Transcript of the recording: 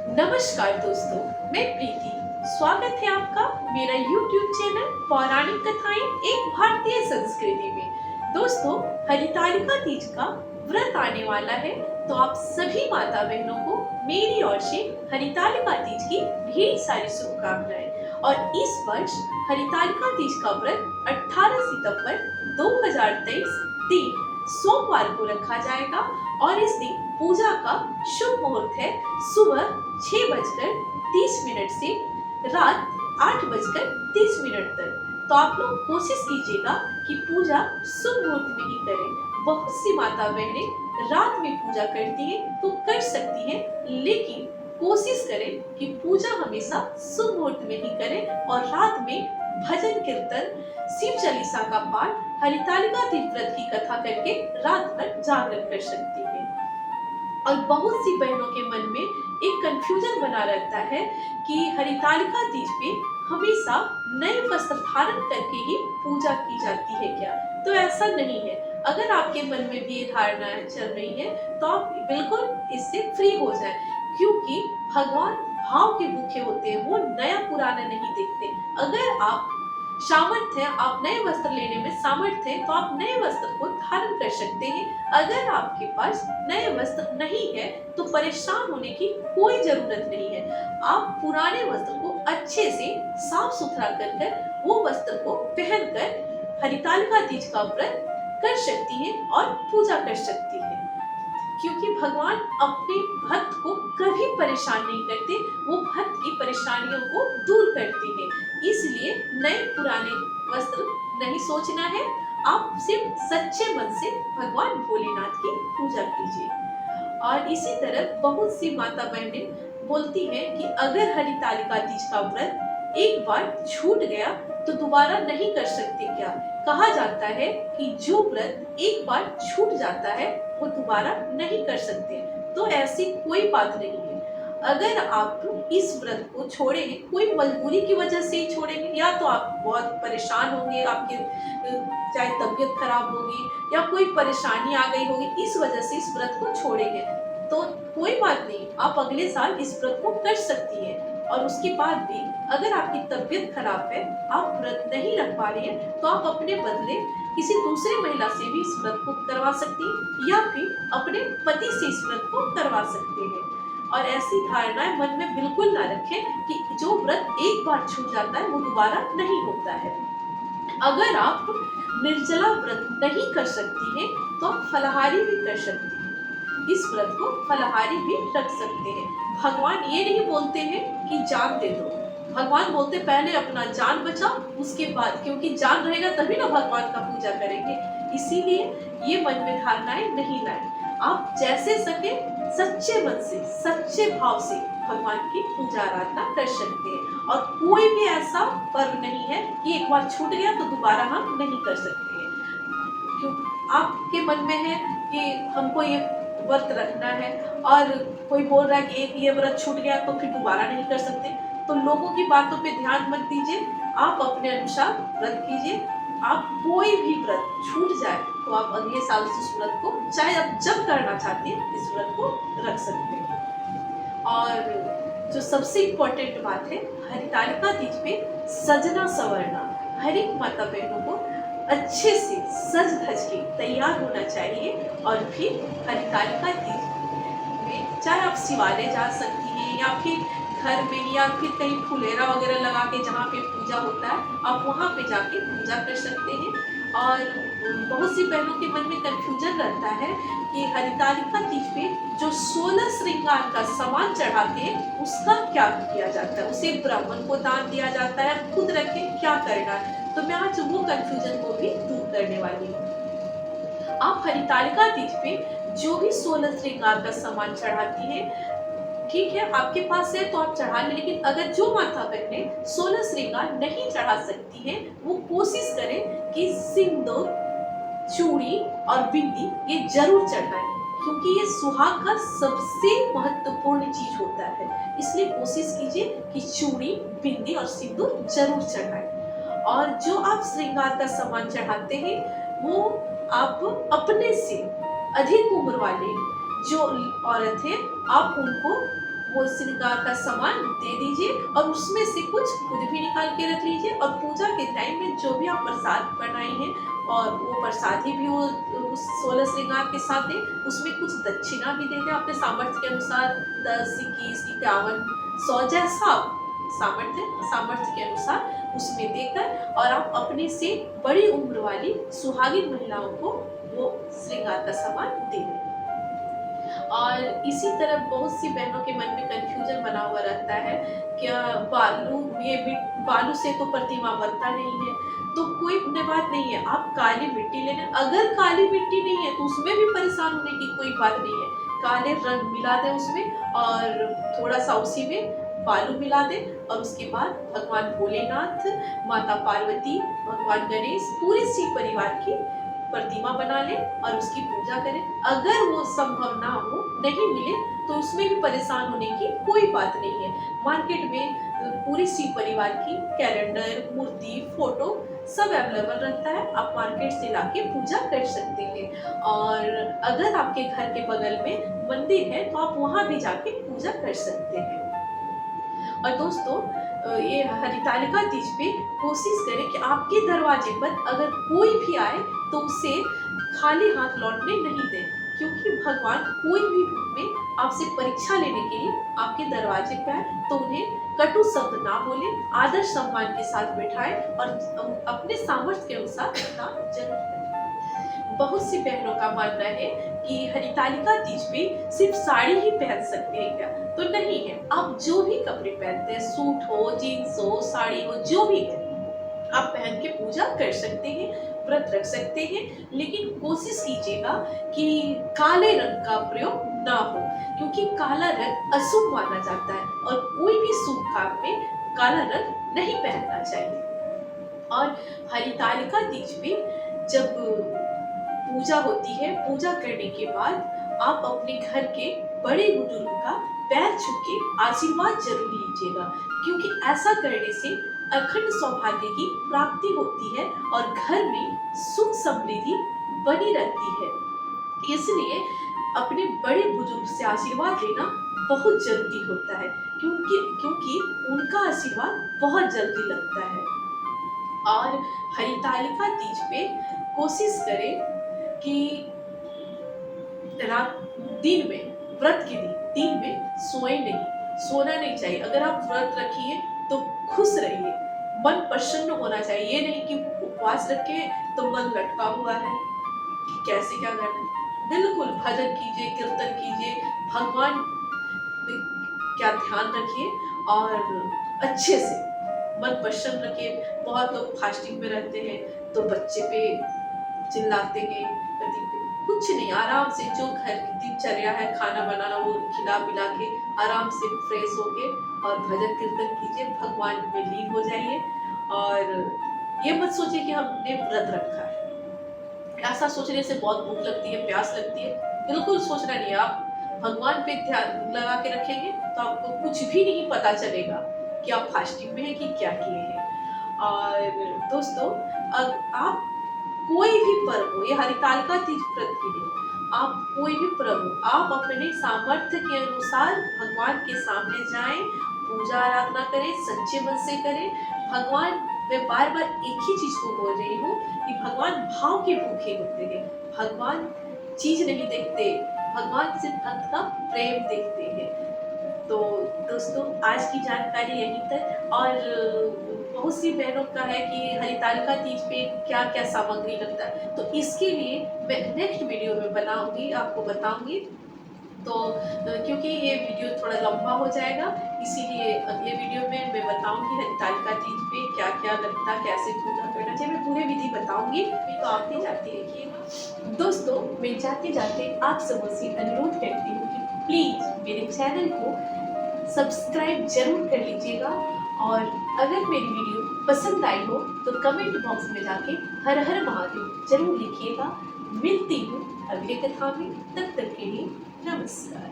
नमस्कार दोस्तों, मैं प्रीति। स्वागत है आपका मेरा YouTube चैनल पौराणिक कथाएं एक भारतीय संस्कृति में। दोस्तों, हरितालिका तीज का व्रत आने वाला है, तो आप सभी माता बहनों को मेरी ओर से हरितालिका तीज की ढेर सारी शुभकामनाएं। और इस वर्ष हरितालिका तीज का व्रत 18 सितंबर 2023 दिन सोमवार को रखा जाएगा और इस दिन पूजा का शुभ मुहूर्त है सुबह 6:30 से रात 8:30 तक। तो आप लोग कोशिश कीजिएगा कि पूजा शुभ मुहूर्त में ही करें। बहुत सी माता बहनें रात में पूजा करती हैं तो कर सकती हैं, लेकिन कोशिश करें कि पूजा हमेशा शुभ मुहूर्त में ही करें और रात में भजन कीर्तन, शिव चालीसा का पाठ, हरितालिका तीज व्रत की कथा करके रात भर जागरण कर सकती है। और बहुत सी बहनों के मन में एक कंफ्यूजन बना रहता है कि हरितालिका तीज पे हमेशा नए वस्त्र धारण करके ही पूजा की जाती है क्या? तो ऐसा नहीं है। अगर आपके मन में भी ये धारणा चल रही है तो आप बिल्कुल इससे फ्री हो जाएं, क्योंकि भगवान भाव के भूखे होते हैं, वो नया पुराना नहीं देखते। अगर आप सामर्थ्य है, आप नए वस्त्र लेने में सामर्थ्य है, तो आप नए वस्त्र को धारण कर सकते हैं। अगर आपके पास नए वस्त्र नहीं है तो परेशान होने की कोई जरूरत नहीं है। आप पुराने वस्त्र को अच्छे से साफ सुथरा कर वो वस्त्र को पहनकर हरितालिका तीज का व्रत कर सकती हैं और पूजा कर सकती हैं, क्योंकि भगवान अपने भक्त को कभी परेशान नहीं करते, वो भक्त की परेशानियों को दूर करते हैं। इसलिए नए पुराने वस्त्र नहीं सोचना है, आप सिर्फ सच्चे मन से भगवान भोलेनाथ की पूजा कीजिए। और इसी तरह बहुत सी माता बहनें बोलती हैं कि अगर हरितालिका तीज का व्रत एक बार छूट गया तो दोबारा नहीं कर सकते क्या? कहा जाता है कि जो व्रत एक बार छूट जाता है वो दोबारा नहीं कर सकते। तो ऐसी कोई बात नहीं है। अगर आप इस व्रत को छोड़ेंगे, कोई मजबूरी की वजह से ही छोड़ेंगे, या तो आप बहुत परेशान होंगे, आपके चाहे तबीयत खराब होगी या कोई परेशानी आ गई होगी, इस वजह से इस व्रत को छोड़ेंगे, तो कोई बात नहीं, आप अगले साल इस व्रत को कर सकती हैं। और उसके बाद भी अगर आपकी तबीयत खराब है, आप व्रत नहीं रख पा रही हैं, तो आप अपने बदले किसी दूसरी महिला से भी इस व्रत को करवा सकती हैं या फिर अपने पति से इस व्रत को करवा सकते हैं। और ऐसी धारणाएं मन में बिल्कुल ना रखें कि जो व्रत एक बार छूट जाता है वो दोबारा नहीं होता है। अगर आप निर्जला व्रत नहीं कर सकती हैं तो आप फलाहारी भी कर सकती हैं। इस व्रत को फलाहारी भी रख सकते हैं। भगवान ये नहीं बोलते हैं कि जान दे दो, भगवान बोलते पहले अपना जान बचाओ, उसके बाद, क्योंकि जान रहेगा तभी ना भगवान का पूजा करेंगे। इसीलिए ये मन में धारणाएं नहीं लाए। आप जैसे सके सच्चे मन से, सच्चे भाव से भगवान की पूजा आराधना कर सकते हैं। और कोई भी ऐसा पर्व नहीं है कि एक बार छूट गया तो दोबारा हम नहीं कर सकते हैं। क्यों आपके मन में है कि हमको ये व्रत रखना है और कोई बोल रहा है कि एक ये व्रत छूट गया तो फिर दोबारा नहीं कर सकते, तो लोगों की बातों पे ध्यान मत दीजिए, आप अपने अनुसार व्रत कीजिए। आप कोई भी व्रत छूट जाए तो आप अगले साल से इस व्रत को, चाहे आप जब करना चाहते हैं, इस व्रत को रख सकते हैं। और जो सबसे इम्पोर्टेंट बात है, हरितालिका तीज पे सजना संवरना, हर एक माता बहनों को अच्छे से सज धज के तैयार होना चाहिए। और फिर हरितालिका तीज में चाहे आप शिवालय जा सकती हैं या फिर घर में या फिर कहीं फुलेरा वगैरह लगा के जहाँ पे पूजा होता है, आप वहाँ पे जाके पूजा कर सकते हैं। और बहुत सी बहनों के मन में कंफ्यूजन रहता है कि हरितालिका तीज पे जो 16 श्रृंगार का सामान चढ़ाते हैं उसका क्या किया जाता है, उसे ब्राह्मण को दान दिया जाता है, खुद रखे, क्या करना है? तो मैं आज वो कंफ्यूजन को भी दूर करने वाली हूँ। आप हरितालिका तीज पे जो भी 16 श्रृंगार का सामान चढ़ाती हैं, ठीक है, आपके पास है तो आप चढ़ा लें, लेकिन अगर जो माता बहनें 16 श्रृंगार नहीं चढ़ा सकती हैं, वो कोशिश करें कि सिंदूर, चूड़ी और बिंदी ये जरूर चढ़ाएं, क्योंकि ये सुहाग का सबसे महत्वपूर्ण चीज होता है। इसलिए कोशिश कीजिए कि चूड़ी, बिंदी और सिंदूर जरूर चढ़ाएं। और जो आप श्रृंगार का सामान चढ़ाते हैं वो आप अपने से अधिक उम्र वाले जो औरत है, आप उनको वो श्रृंगार का सामान दे दीजिए और उसमें से कुछ खुद भी निकाल के रख लीजिए। और पूजा के टाइम में जो भी आप प्रसाद बनाई हैं और वो प्रसाद ही भी वो उस 16 श्रृंगार के साथ दें, उसमें कुछ दक्षिणा भी दे दें अपने सामर्थ्य के अनुसार, 10, 21, 51, 100 जैसा सामर्थ्य के अनुसार उसमें देकर, और आप अपने से बड़ी उम्र वाली सुहागिन महिलाओं को वो श्रृंगार का सामान दे दें। और इसी तरह बहुत सी बहनों के मन में कंफ्यूजन बना हुआ रहता है, क्या बालू से तो प्रतिमा बनता नहीं है। तो कोई बात नहीं है, आप काली मिट्टी ले लें। अगर काली मिट्टी नहीं है तो उसमें भी परेशान होने की कोई बात नहीं है। काले रंग मिला दें उसमें और थोड़ा सा उसी में बालू मिला दें, और उसके बाद भगवान भोलेनाथ, माता पार्वती, भगवान गणेश, पूरे शिव परिवार की प्रतिमा बना लें और उसकी पूजा करें। अगर वो संभव ना हो, नहीं मिले, तो उसमें भी परेशान होने की कोई बात नहीं है। मार्केट में पूरे शिव परिवार की कैलेंडर, मूर्ति, फोटो सब अवेलेबल रहता है। आप मार्केट से लाके पूजा कर सकते हैं। और अगर आपके घर के बगल में मंदिर है तो आप वहां भी जाके पूजा कर सकते हैं। और दोस्तों, ये हरितालिका तीज पे कोशिश करें कि आपके दरवाजे पर अगर कोई भी आए तो उसे खाली हाथ लौटने नहीं दें, क्योंकि भगवान कोई भी रूप में आपसे परीक्षा लेने के लिए आपके दरवाजे पर आए तो उन्हें कटु शब्द ना बोले, आदर सम्मान के साथ बैठाएं और अपने सामर्थ्य के अनुसार दान जरूर करें। बहुत सी बहनों का मानना है कि हरितालिका तीज पे सिर्फ साड़ी ही पहन सकते हैं क्या? तो नहीं है, आप जो भी कपड़े पहनते हैं, सूट हो, जीन्स हो, साड़ी हो, जो भी है, आप पहन के पूजा कर सकते हैं, व्रत रख सकते हैं। लेकिन कोशिश कीजिएगा कि काले रंग का प्रयोग ना हो, क्योंकि काला रंग अशुभ माना जाता है और कोई भी शुभ काम में काला रंग नहीं पहनना चाहिए। और हरितालिका तीज पे जब पूजा होती है, पूजा करने के बाद आप अपने घर के बड़े बुजुर्ग का पैर छू के आशीर्वाद जरूर लीजिएगा, क्योंकि ऐसा करने से अखंड सौभाग्य की प्राप्ति होती है और घर में सुख समृद्धि बनी रहती है। इसलिए अपने बड़े बुजुर्ग से आशीर्वाद लेना बहुत जरूरी होता है, क्योंकि उनका आशीर्वाद बहुत जल्दी लगता है। और हरितालिका तीज पे कोशिश करें कि रात दिन में, व्रत के दिन में सोना नहीं चाहिए। अगर आप व्रत रखिए तो खुश रहिए, मन प्रसन्न होना चाहिए। ये नहीं कि उपवास रखे तो मन लटका हुआ है कि कैसे क्या करना है। बिल्कुल भजन कीजिए, कीर्तन कीजिए, भगवान क्या ध्यान रखिए और अच्छे से मन प्रसन्न रखिए। बहुत लोग फास्टिंग में रहते हैं तो बच्चे पे चिल्लाते हैं, पति पे। कुछ नहीं, आराम से जो घर की दिनचर्या है, खाना बनाना, वो खिला पिला के आराम से फ्रेश होके और भजन कीर्तन कीजिए, भगवान में लीन हो जाइए। और ये मत सोचिए कि हमने व्रत रखा है। ऐसा सोचने से बहुत भूख लगती है, प्यास लगती है, बिल्कुल सोचना नहीं। आप भगवान पे ध्यान लगा के रखेंगे तो आपको कुछ भी नहीं पता चलेगा कि आप फास्टिंग में हैं कि क्या किए हैं। और दोस्तों, आप कोई भी पर्व हो, ये हरितालिका तीज व्रत के लिए आप कोई भी पर्व हो, आप अपने सामर्थ्य के अनुसार भगवान के सामने जाएं, पूजा आराधना करें, सच्चे मन से करें। भगवान, मैं बार बार एक ही चीज को बोल रही हूँ कि भगवान भाव के भूखे होते हैं। भगवान चीज नहीं देखते, भगवान सिर्फ भक्त का प्रेम देखते हैं। तो दोस्तों, आज की जानकारी यहीं तक। और बहुत सी बहनों का है कि हरितालिका तीज पे क्या क्या सामग्री लगता है, तो इसके लिए मैं नेक्स्ट वीडियो में बनाऊंगी, आपको बताऊंगी। तो क्योंकि ये वीडियो थोड़ा लंबा हो जाएगा, इसीलिए अगले वीडियो में मैं बताऊंगी हरितालिका तीज पे क्या क्या लगता है, कैसे पूजा करना चाहिए, मैं पूरे विधि बताऊंगी। तो आप भी जाते रहिए। दोस्तों, मैं जाते जाते आप सबसे अनुरोध करती हूँ कि प्लीज मेरे चैनल को सब्सक्राइब जरूर कर लीजिएगा। और अगर मेरी वीडियो पसंद आई हो तो कमेंट बॉक्स में जाके हर हर महादेव जरूर लिखिएगा। मिलती हूँ अगले कथा में, तब तक के लिए नमस्कार।